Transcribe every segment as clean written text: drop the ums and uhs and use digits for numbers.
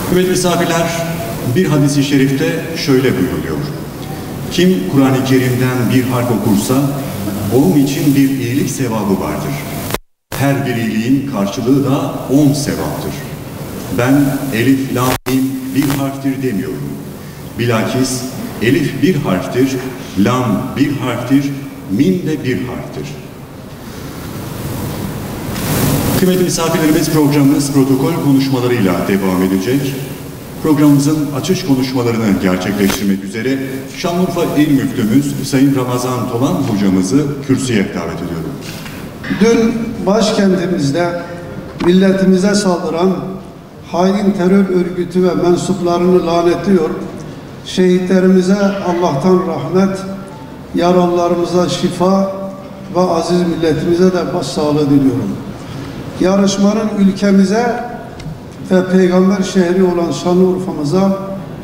Kıymetli misafirler, bir hadis-i şerifte şöyle buyuruluyor. Kim Kur'an-ı Kerim'den bir harf okursa, onun için bir iyilik sevabı vardır. Her bir iyiliğin karşılığı da 10 sevaptır. Ben elif, lam, mim bir harftir demiyorum. Bilakis elif bir harftir, lam bir harftir, mim de bir harftir. Kıymetli misafirlerimiz, programımız protokol konuşmalarıyla devam edecek. Programımızın açış konuşmalarını gerçekleştirmek üzere Şanlıurfa İl Müftümüz Sayın Ramazan Tolan hocamızı kürsüye davet ediyorum. Dün başkentimizde milletimize saldıran hain terör örgütü ve mensuplarını lanetliyor, şehitlerimize Allah'tan rahmet, yaralılarımıza şifa ve aziz milletimize de başsağlığı diliyorum. Yarışmanın ülkemize ve peygamber şehri olan Şanlıurfa'mıza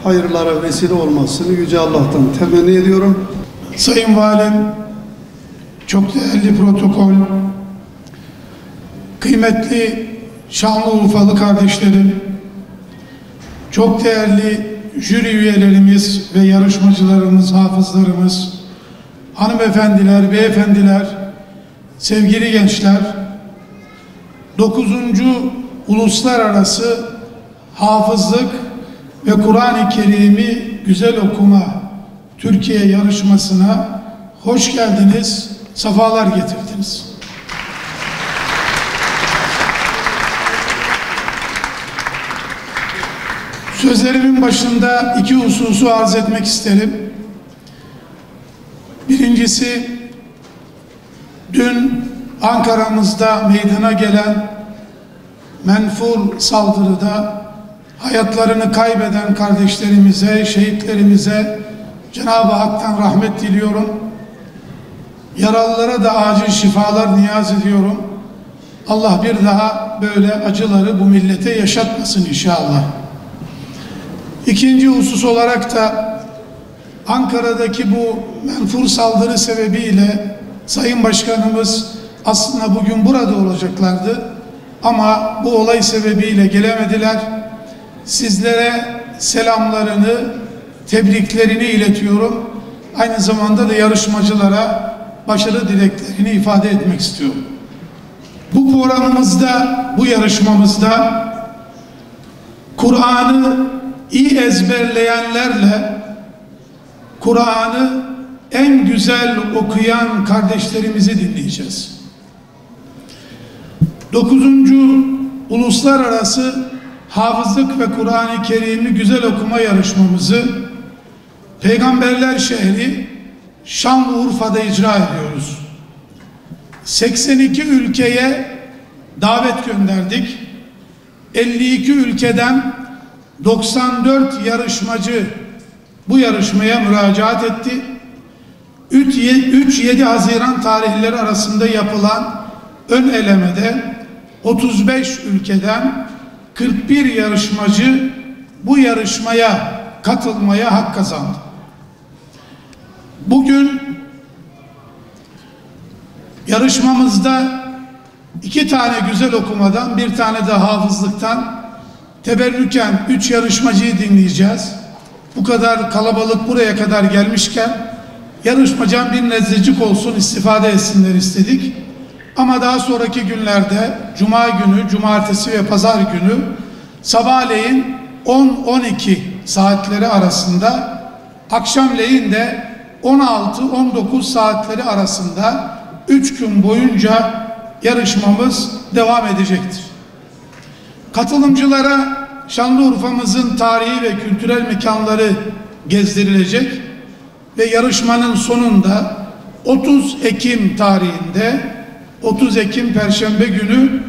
hayırlara vesile olmasını Yüce Allah'tan temenni ediyorum. Sayın Valim, çok değerli protokol, kıymetli Şanlıurfalı kardeşlerim, çok değerli jüri üyelerimiz ve yarışmacılarımız, hafızlarımız, hanımefendiler, beyefendiler, sevgili gençler, 9. Uluslararası Hafızlık ve Kur'an-ı Kerim'i Güzel Okuma Türkiye yarışmasına hoş geldiniz, sefalar getirdiniz. Sözlerimin başında iki hususu arz etmek isterim. Birincisi, dün Ankara'mızda meydana gelen menfur saldırıda hayatlarını kaybeden kardeşlerimize, şehitlerimize Cenab-ı Hak'tan rahmet diliyorum. Yaralılara da acil şifalar niyaz ediyorum. Allah bir daha böyle acıları bu millete yaşatmasın inşallah. İkinci husus olarak da Ankara'daki bu menfur saldırı sebebiyle Sayın Başkanımız aslında bugün burada olacaklardı ama bu olay sebebiyle gelemediler. Sizlere selamlarını, tebriklerini iletiyorum. Aynı zamanda da yarışmacılara başarı dileklerini ifade etmek istiyorum. Bu programımızda, bu yarışmamızda Kur'an'ı iyi ezberleyenlerle Kur'an'ı en güzel okuyan kardeşlerimizi dinleyeceğiz. 9. Uluslararası Hafızlık ve Kur'an-ı Kerim'i Güzel Okuma yarışmamızı Peygamberler şehri Şanlıurfa'da icra ediyoruz. 82 ülkeye davet gönderdik. 52 ülkeden 94 yarışmacı bu yarışmaya müracaat etti. 3-7 Haziran tarihleri arasında yapılan ön elemede 35 ülkeden 41 yarışmacı bu yarışmaya katılmaya hak kazandı. Bugün yarışmamızda 2 tane güzel okumadan, 1 tane de hafızlıktan teberrüken 3 yarışmacıyı dinleyeceğiz. Bu kadar kalabalık buraya kadar gelmişken yarışmacam bir nezzecik olsun, istifade etsinler istedik. Ama daha sonraki günlerde Cuma günü, Cumartesi ve Pazar günü sabahleyin 10-12 saatleri arasında, akşamleyin de 16-19 saatleri arasında 3 gün boyunca yarışmamız devam edecektir. Katılımcılara Şanlıurfa'mızın tarihi ve kültürel mekanları gezdirilecek ve yarışmanın sonunda 30 Ekim tarihinde 30 Ekim Perşembe günü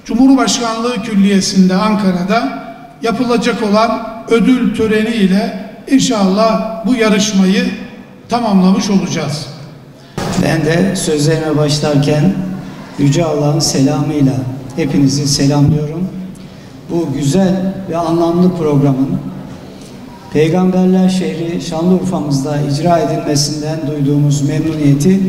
Cumhurbaşkanlığı Külliyesi'nde Ankara'da yapılacak olan ödül töreni ile inşallah bu yarışmayı tamamlamış olacağız. Ben de sözlerime başlarken Yüce Allah'ın selamıyla hepinizi selamlıyorum. Bu güzel ve anlamlı programın Peygamberler şehri Şanlıurfa'mızda icra edilmesinden duyduğumuz memnuniyeti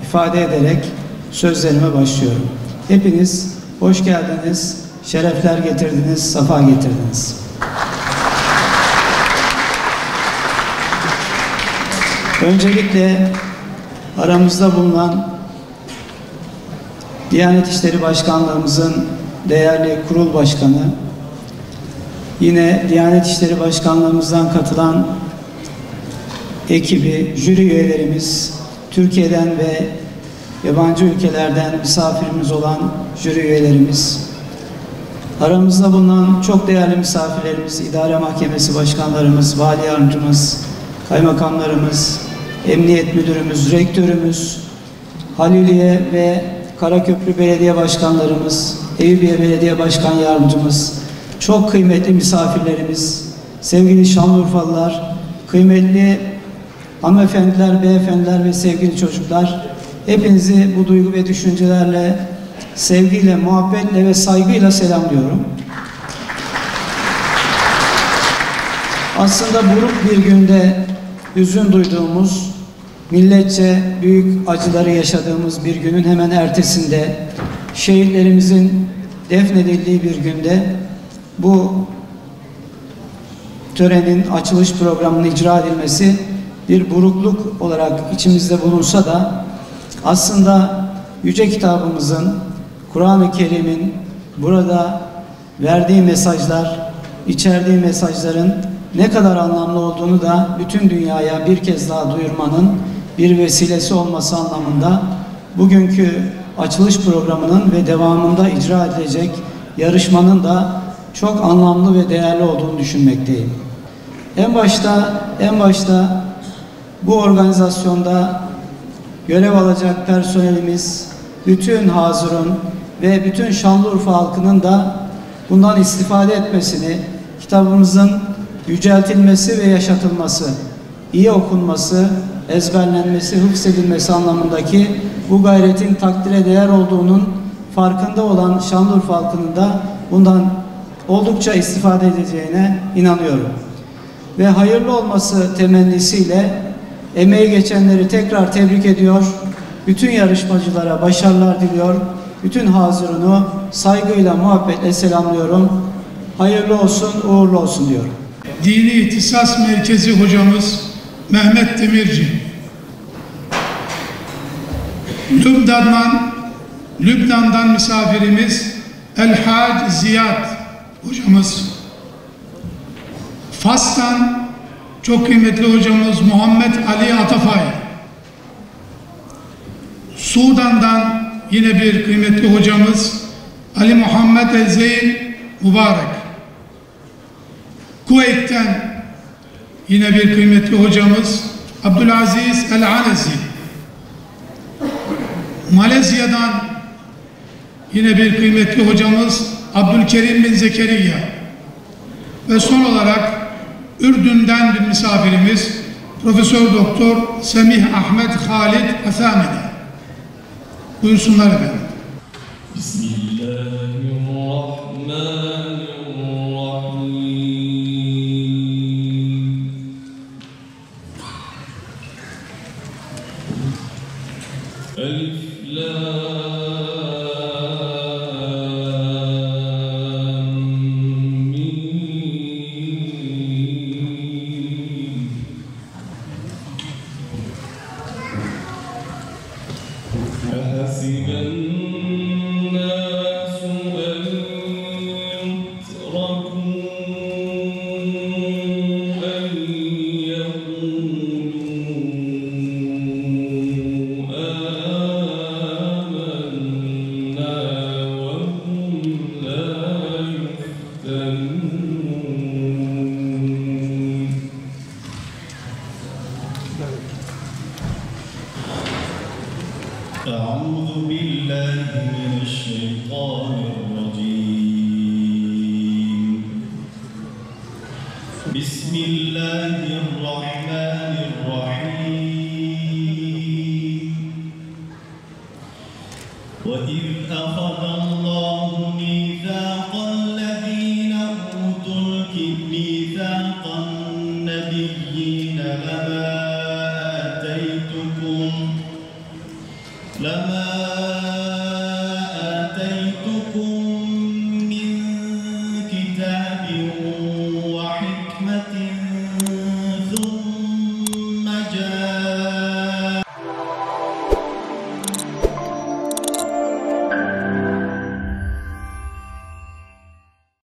ifade ederek sözlerime başlıyorum. Hepiniz hoş geldiniz, şerefler getirdiniz, safa getirdiniz. Öncelikle aramızda bulunan Diyanet İşleri Başkanlığımızın değerli kurul başkanı, yine Diyanet İşleri Başkanlığımızdan katılan ekibi, jüri üyelerimiz, Türkiye'den ve yabancı ülkelerden misafirimiz olan jüri üyelerimiz, aramızda bulunan çok değerli misafirlerimiz, İdare Mahkemesi başkanlarımız, vali yardımcımız, kaymakamlarımız, emniyet müdürümüz, rektörümüz, Haliliye ve Karaköprü Belediye Başkanlarımız, Eyüpiye Belediye Başkan Yardımcımız, çok kıymetli misafirlerimiz, sevgili Şanlıurfalılar, kıymetli hanımefendiler, beyefendiler ve sevgili çocuklar, hepinizi bu duygu ve düşüncelerle, sevgiyle, muhabbetle ve saygıyla selamlıyorum. Aslında buruk bir günde hüzün duyduğumuz, milletçe büyük acıları yaşadığımız bir günün hemen ertesinde, şehitlerimizin defnedildiği bir günde bu törenin açılış programının icra edilmesi bir burukluk olarak içimizde bulunsa da aslında Yüce Kitabımızın, Kur'an-ı Kerim'in burada verdiği mesajlar, içerdiği mesajların ne kadar anlamlı olduğunu da bütün dünyaya bir kez daha duyurmanın bir vesilesi olması anlamında bugünkü açılış programının ve devamında icra edilecek yarışmanın da çok anlamlı ve değerli olduğunu düşünmekteyim. En başta bu organizasyonda görev alacak personelimiz, bütün hazırın ve bütün Şanlıurfa halkının da bundan istifade etmesini, kitabımızın yüceltilmesi ve yaşatılması, iyi okunması, ezberlenmesi, hıfzedilmesi anlamındaki bu gayretin takdire değer olduğunun farkında olan Şanlıurfa halkının da bundan oldukça istifade edeceğine inanıyorum. Ve hayırlı olması temennisiyle emeği geçenleri tekrar tebrik ediyor, bütün yarışmacılara başarılar diliyor, bütün hazırını saygıyla, muhabbetle selamlıyorum. Hayırlı olsun, uğurlu olsun diyorum. Dini İhtisas Merkezi hocamız Mehmet Demirci, Lübnan'dan misafirimiz El-Hac Ziyad hocamız, Fas'tan çok kıymetli hocamız Muhammed Ali Atafay, Sudan'dan yine bir kıymetli hocamız Ali Muhammed El-Zeyn Mübarek, Kuveyt'ten yine bir kıymetli hocamız Abdülaziz El-Anezi, Malezya'dan yine bir kıymetli hocamız Abdülkerim bin Zekeriya ve son olarak Ürdün'den bir misafirimiz Profesör Doktor Semih Ahmet Halid Athamidi. Buyursunlar efendim. أعوذ بالله من الشيطان الرجيم بسم الله الرحمن الرحيم وإذ أخذ الله ميثاق الذين أوتوا ميثاق النبيين لما